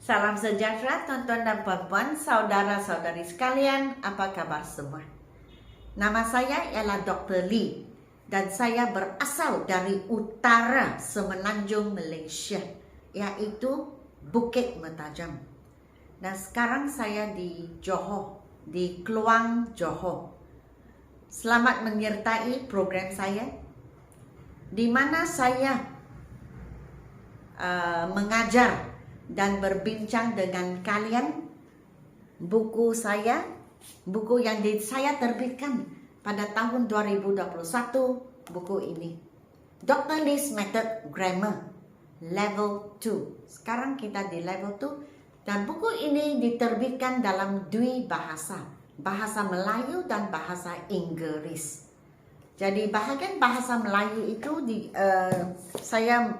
Salam sejahtera tuan-tuan dan puan-puan, saudara-saudari sekalian, apa kabar semua? Nama saya ialah Dr. Lee dan saya berasal dari utara Semenanjung Malaysia, iaitu Bukit Mertajam. Dan sekarang saya di Johor, di Kluang, Johor. Selamat menyertai program saya, di mana saya mengajar dan berbincang dengan kalian buku yang saya terbitkan pada tahun 2021, buku ini Dr. Lee's Method Grammar Level 2. Sekarang kita di level 2 dan buku ini diterbitkan dalam dua bahasa, bahasa Melayu dan bahasa Inggris. Jadi bahagian bahasa Melayu itu saya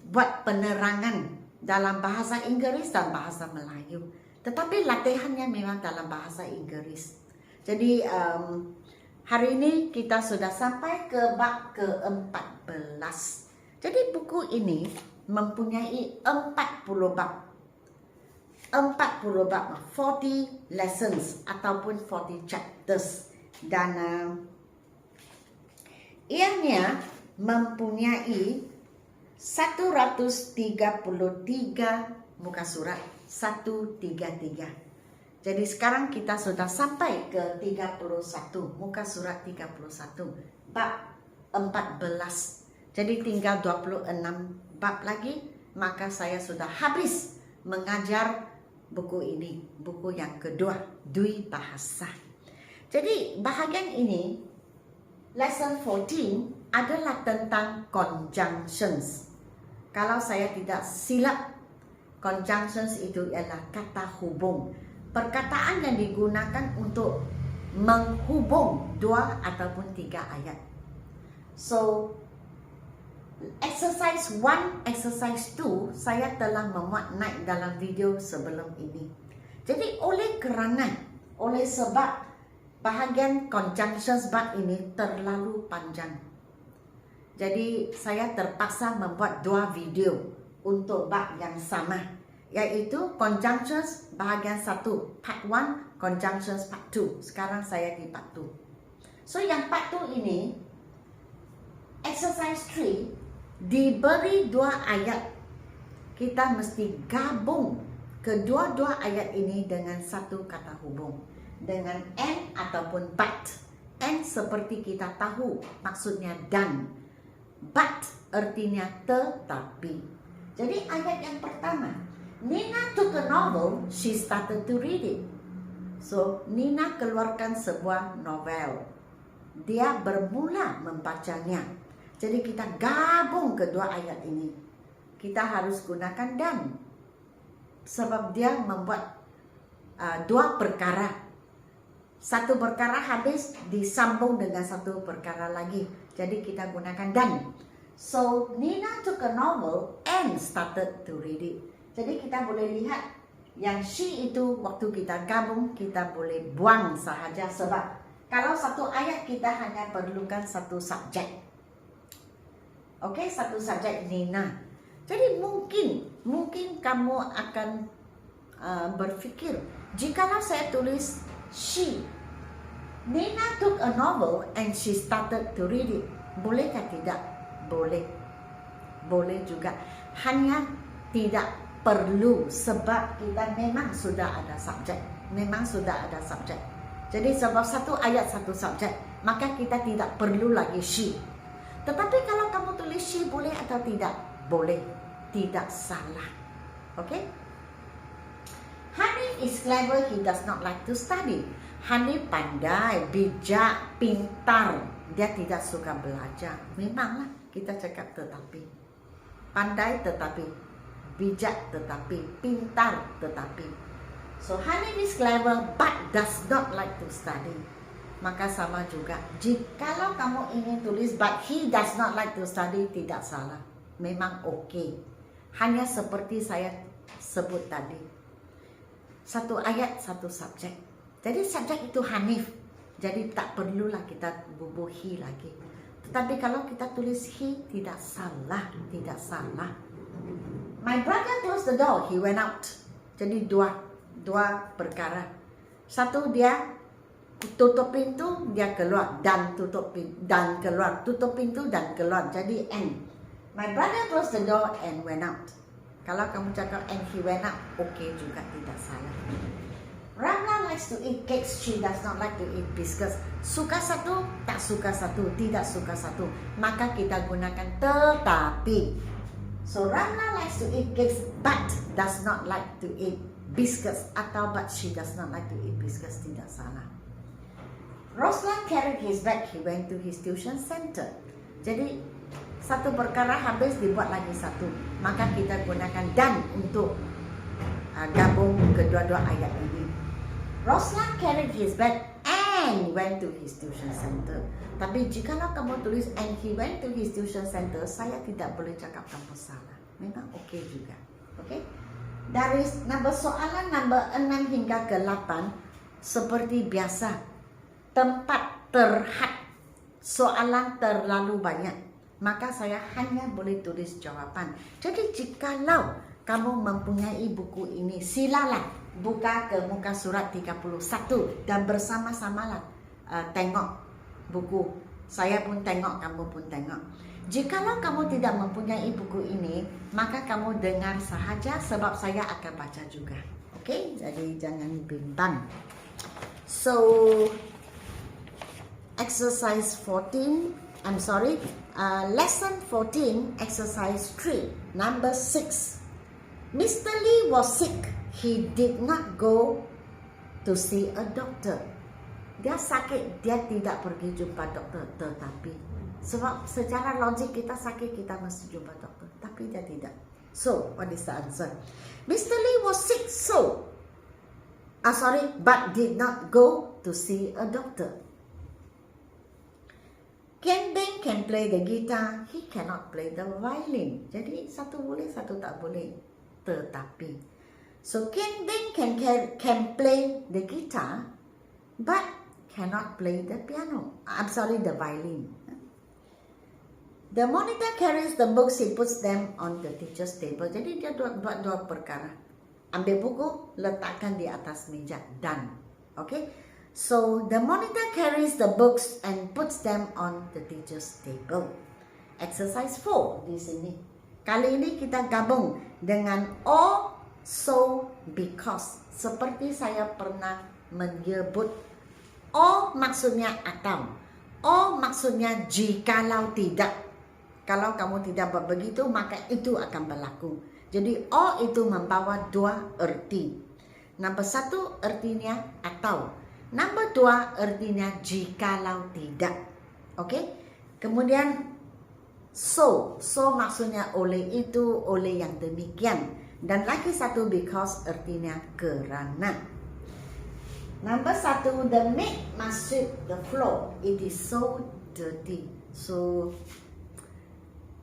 buat penerangan dalam bahasa Inggris dan bahasa Melayu. Tetapi latihannya memang dalam bahasa Inggris. Jadi hari ini kita sudah sampai ke bab ke-14. Jadi buku ini mempunyai 40 bab. 40 bab, 40 lessons ataupun 40 chapters. Dan ianya mempunyai 133 muka surat, 133. Jadi sekarang kita sudah sampai ke 31, muka surat 31, bab 14. Jadi tinggal 26 bab lagi, maka saya sudah habis mengajar buku ini, buku yang kedua, dua bahasa. Jadi bahagian ini, lesson 14 adalah tentang conjunctions. Kalau saya tidak silap, conjunctions itu ialah kata hubung. Perkataan yang digunakan untuk menghubung dua ataupun tiga ayat. So, exercise 1, exercise 2, saya telah memuat naik dalam video sebelum ini. Jadi oleh sebab bahagian conjunctions bab ini terlalu panjang. Jadi saya terpaksa membuat dua video untuk bab yang sama, yaitu conjunctions bahagian 1 part 1, conjunctions part 2. Sekarang saya di part 2. So yang part 2 ini, exercise 3, diberi dua ayat. Kita mesti gabung kedua-dua ayat ini dengan satu kata hubung, dengan and ataupun but. And seperti kita tahu maksudnya dan, but artinya tetapi. Jadi ayat yang pertama, Nina took a novel, she started to read it. So Nina keluarkan sebuah novel, dia bermula membacanya. Jadi kita gabung kedua ayat ini. Kita harus gunakan dan, sebab dia membuat dua perkara. Satu perkara habis disambung dengan satu perkara lagi. Jadi kita gunakan dan. So, Nina took a novel and started to read it. Jadi kita boleh lihat yang she itu waktu kita gabung, kita boleh buang sahaja. Sebab kalau satu ayat kita hanya perlukan satu subjek. Oke, satu subjek Nina. Jadi mungkin kamu akan berfikir, jikalau saya tulis she, Nina took a novel and she started to read it. Bolehkah tidak? Boleh. Boleh juga. Hanya tidak perlu sebab kita memang sudah ada subjek. Memang sudah ada subjek. Jadi sebab satu ayat satu subjek, maka kita tidak perlu lagi she. Tetapi kalau kamu tulis she boleh atau tidak? Boleh. Tidak salah. Okay? Hanif is clever, he does not like to study. Hanif pandai, bijak, pintar. Dia tidak suka belajar. Memanglah kita cakap tetapi. Pandai tetapi, bijak tetapi, pintar tetapi. So Hanif is clever but does not like to study. Maka sama juga. Jikalau kamu ingin tulis but he does not like to study, tidak salah. Memang okey. Hanya seperti saya sebut tadi. Satu ayat, satu subjek. Jadi subjek itu Hanif. Jadi tak perlulah kita bubuh he lagi. Tetapi kalau kita tulis he, tidak salah. Tidak salah. My brother closed the door, he went out. Jadi dua perkara. Satu, dia tutup pintu, dia keluar, dan tutup pintu dan keluar, tutup pintu dan keluar. Jadi and. My brother closed the door and went out. Kalau kamu cakap and he went out, okay juga, tidak salah. Ramla likes to eat cakes, she does not like to eat biscuits. Suka satu, tak suka satu, tidak suka satu. Maka kita gunakan tetapi. So Ramla likes to eat cakes but does not like to eat biscuits. Atau but she does not like to eat biscuits, tidak salah. Roslan carried his bag, he went to his tuition center. Jadi satu perkara habis, dibuat lagi satu. Maka kita gunakan dan untuk gabung kedua-dua ayat ini. Roslan carried his bag and went to his tuition center. Tapi jikalau kamu tulis and he went to his tuition center, saya tidak boleh cakap kamu salah. Memang okey juga. Okey? Dari soalan nombor 6 hingga ke 8, seperti biasa, tempat terhad, soalan terlalu banyak, maka saya hanya boleh tulis jawapan. Jadi jikalau kamu mempunyai buku ini, silalah buka ke muka surat 31 dan bersama-samalah tengok buku. Saya pun tengok, kamu pun tengok. Jikalau kamu tidak mempunyai buku ini, maka kamu dengar sahaja sebab saya akan baca juga. Okey? Jadi jangan bimbang. So, exercise 14, lesson 14, exercise 3, number 6. Mr. Lee was sick. He did not go to see a doctor. Dia sakit, dia tidak pergi jumpa doktor. Tetapi sebab secara logik kita sakit, kita mesti jumpa doktor. Tapi dia tidak. So, what is the answer? Mr. Lee was sick, but did not go to see a doctor. Ken Beng can play the guitar, he cannot play the violin. Jadi satu boleh, satu tak boleh. Tetapi, so Ken Beng can play the guitar, but cannot play the piano. The violin. The monitor carries the books, he puts them on the teacher's table. Jadi dia buat dua perkara. Ambil buku, letakkan di atas meja, done. Okay? So the monitor carries the books and puts them on the teacher's table. Exercise 4 di sini. Kali ini kita gabung dengan so, because. Seperti saya pernah menyebut, maksudnya atau, maksudnya jikalau tidak. Kalau kamu tidak buat begitu, maka itu akan berlaku. Jadi itu membawa dua erti. Nombor 1 artinya atau. Nombor 2 artinya jikalau tidak. Okey? Kemudian so maksudnya oleh itu, oleh yang demikian. Dan lagi satu because artinya kerana. Nombor 1, the maid must sweep the floor. It is so dirty. So,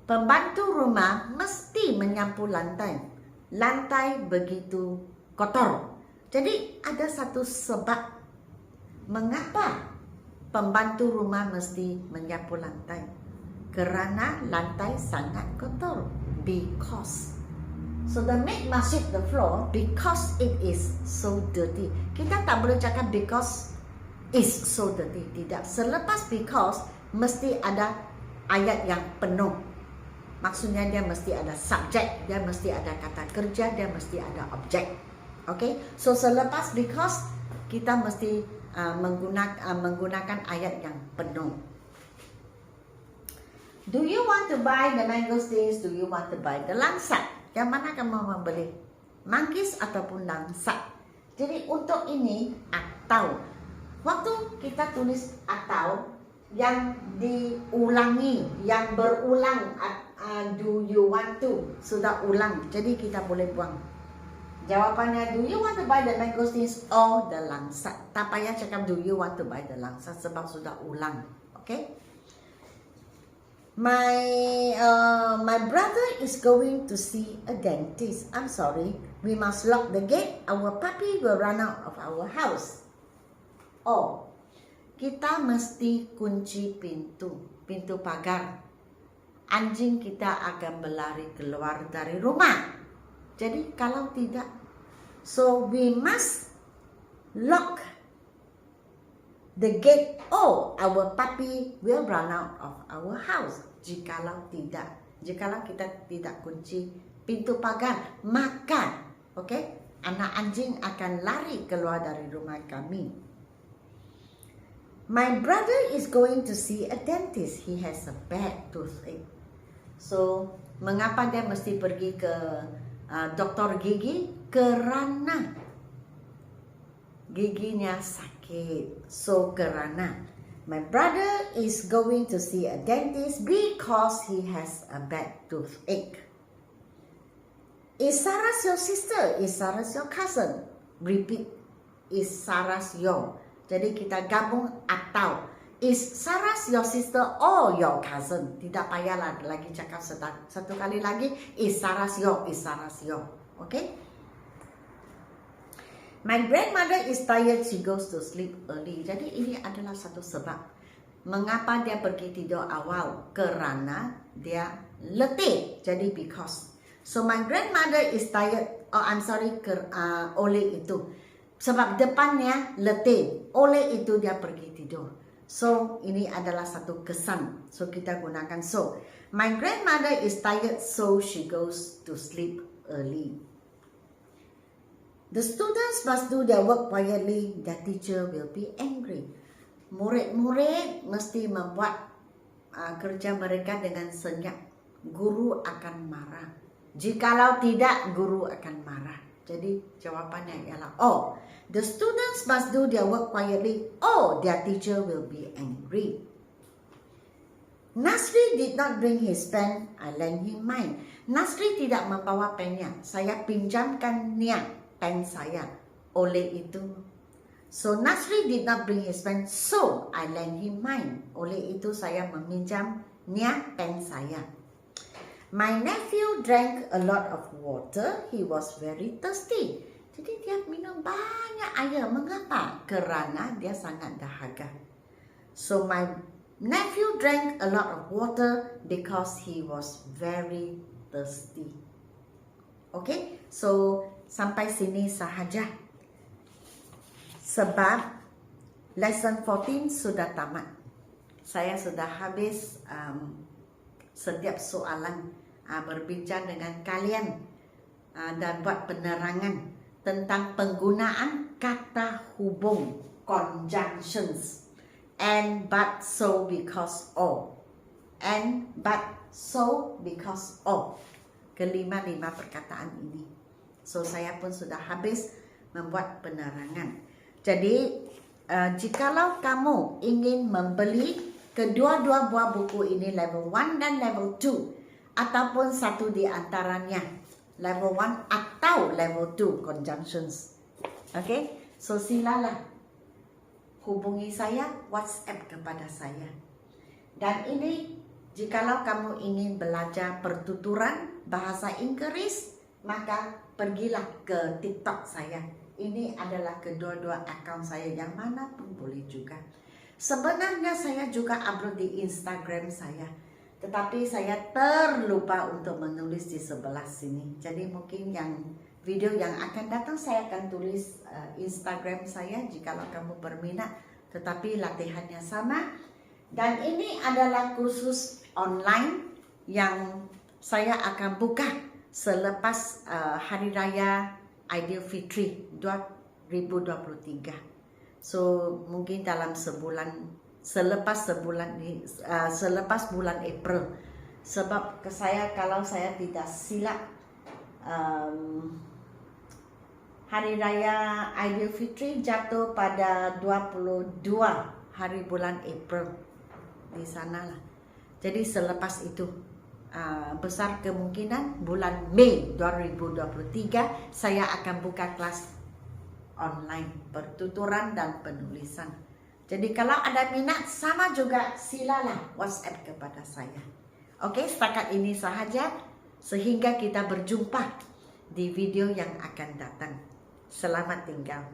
pembantu rumah mesti menyapu lantai. Lantai begitu kotor. Jadi ada satu sebab mengapa pembantu rumah mesti menyapu lantai. Kerana lantai sangat kotor. Because. So the maid must sweep the floor because it is so dirty. Kita tak boleh cakap because is so dirty. Tidak. Selepas because mesti ada ayat yang penuh. Maksudnya dia mesti ada subjek, dia mesti ada kata kerja, dia mesti ada objek. Okay? So selepas because kita mesti menggunakan ayat yang penuh. Do you want to buy the mangosteens? Do you want to buy the langsat? Yang mana kamu membeli? Manggis ataupun langsat? Jadi untuk ini atau. Waktu kita tulis atau yang diulangi, yang berulang, do you want to, sudah ulang. Jadi kita boleh buang. Jawapannya, do you want to buy the mangosteens or the langsat? Tak payah cakap do you want to buy the langsat sebab sudah ulang. Okay? My brother is going to see a dentist. I'm sorry, we must lock the gate. Our puppy will run out of our house. Kita mesti kunci pintu pagar. Anjing kita akan berlari keluar dari rumah. Jadi kalau tidak, so we must lock the gate or our puppy will run out of our house. Jikalau kita tidak kunci pintu pagar, maka anak anjing akan lari keluar dari rumah kami. My brother is going to see a dentist. He has a bad toothache. So, mengapa dia mesti pergi ke dokter gigi? Kerana giginya sakit. So, kerana my brother is going to see a dentist because he has a bad toothache. Is Sarah your sister? Is Sarah your cousin? Repeat. Is Sarah your. Jadi kita gabung atau. Is Sarah your sister or your cousin? Tidak payah lagi cakap satu kali lagi. Is Sarah your. Is Sarah your. Okay? My grandmother is tired. She goes to sleep early. Jadi ini adalah satu sebab mengapa dia pergi tidur awal. Kerana dia letih. Jadi because. So my grandmother is tired. Oh, I'm sorry. Oleh itu. Sebab depannya letih. Oleh itu dia pergi tidur. So ini adalah satu kesan. So kita gunakan so. My grandmother is tired, so she goes to sleep early. The students must do their work quietly. The teacher will be angry. Murid-murid mesti membuat kerja mereka dengan senyap. Guru akan marah. Jikalau tidak, guru akan marah. Jadi jawapannya ialah oh. The students must do their work quietly or their teacher will be angry. Nasri did not bring his pen. I lent him mine. Nasri tidak membawa pennya. Saya pinjamkan pen saya. Oleh itu. So Nasri did not bring his pen. So I lent him mine. Oleh itu saya meminjam pen saya. My nephew drank a lot of water. He was very thirsty. Jadi dia minum banyak air. Mengapa? Kerana dia sangat dahaga. So my nephew drank a lot of water because he was very thirsty. Okay, so sampai sini sahaja. Sebab lesson 14 sudah tamat. Saya sudah habis setiap soalan berbincang dengan kalian dan buat penerangan tentang penggunaan kata hubung conjunctions and, but, so, because, of, and, but, so, because, of. Kelima-lima perkataan ini. So saya pun sudah habis membuat penerangan. Jadi jikalau kamu ingin membeli kedua-dua buah buku ini level 1 dan level 2 ataupun satu di antaranya level 1 atau level 2 conjunctions. Okay, so silalah hubungi saya, WhatsApp kepada saya. Dan ini jikalau kamu ingin belajar pertuturan bahasa Inggris, maka pergilah ke TikTok saya. Ini adalah kedua-dua akaun saya, yang mana pun boleh juga. Sebenarnya saya juga upload di Instagram saya, tetapi saya terlupa untuk menulis di sebelah sini. Jadi mungkin yang video yang akan datang saya akan tulis Instagram saya jikalau kamu berminat. Tetapi latihannya sama. Dan ini adalah kursus online yang saya akan buka selepas Hari Raya Aidilfitri 2023. So mungkin dalam sebulan, selepas bulan April. Sebab kalau saya tidak silap Hari Raya Aidilfitri jatuh pada 22 hari bulan April di sanalah. Jadi selepas itu besar kemungkinan bulan Mei 2023 saya akan buka kelas online pertuturan dan penulisan. Jadi kalau ada minat sama juga silalah WhatsApp kepada saya. Oke, setakat ini sahaja sehingga kita berjumpa di video yang akan datang. Selamat tinggal.